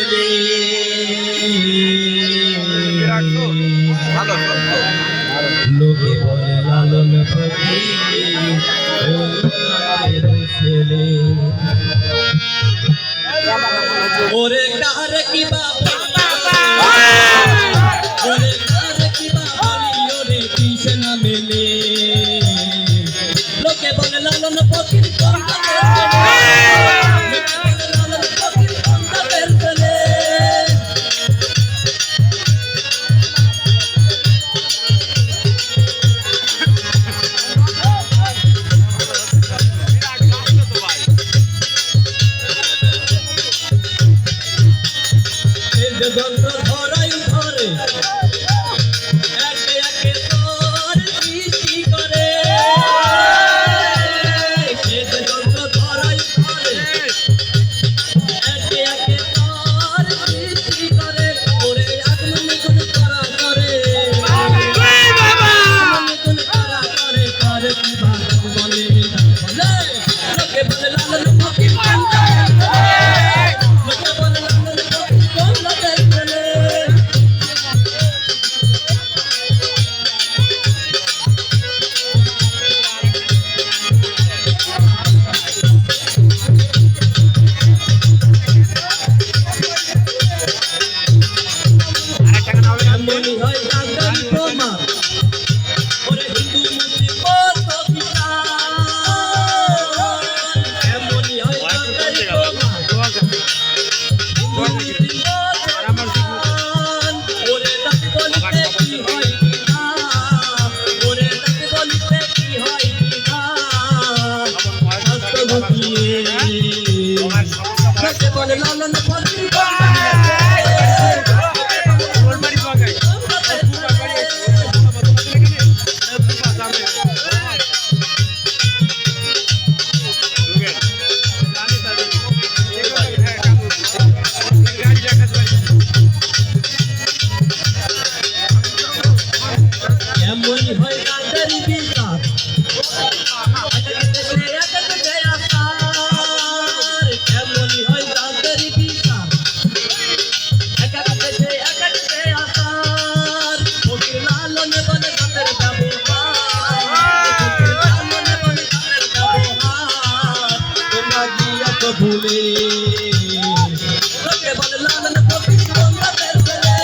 ছেলে লোকে বলে লালন ফকির ছেলে ওরে কার কি বাবা ওরে কার কি বাবা ওরে কৃষ্ণ মেলে লোকে বলে লালন ফকির যন্ত্র ধরাই ধরে একে একে তোর সৃষ্টি করে যন্ত্র ধরাই ধরে একে একে তোর সৃষ্টি করে ওরে আগুন গুণ করা করে গুণ করা করে করে কি ভালো বলে বলে লোকে বলে লালন ফকির মনি হয় কাঙ্গাল তোমার ওরে হিন্দু মুসলিম কত কিসান মনি হয় কাঙ্গাল তোমার হিন্দু মুসলিম ওরে তাকে বলিতে কি হয় বিধান ওরে তাকে বলিতে কি হয় বিধান শাস্ত্র ঘটিয়ে তাকে বলে লালন ফকির এমনই হয় তাদের বিচার এমনই হয় তাদের বিচার ফকির লালন বলে তাদের ব্যবহার তোমরা গিয়া তো ভুলে লোকে বলে লালন ফকির তাদের ছেলে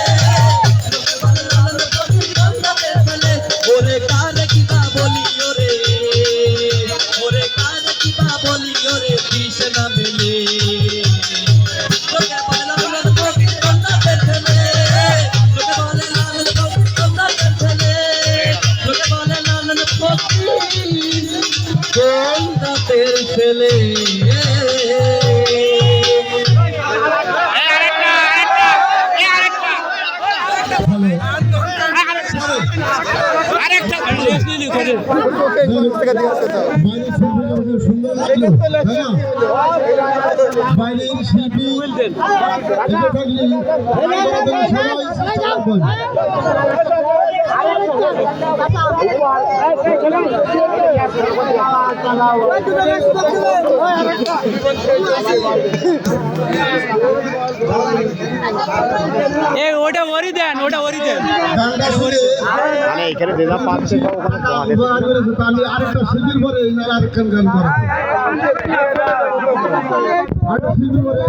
লোকে বলে লালন ফকির তাদের ছেলে ওরে কার কি বা বলি ওরে কার কি বা বলি ওরে কৃষ্ণ মেলে লোকে বলে লালন ফকির তাদের ছেলে লোকে বলে লালন ফকির তাদের ছেলে লোকে বলে লালন ফকির তাদের ছেলে বাইরের শিল্পী ওটা ওরি দেন মানে এখানে যে যা পাচ্ছে আমি আরেকটা শিল্পীর পরে আরেকখান গান করা আরেকটা শিল্পী পরে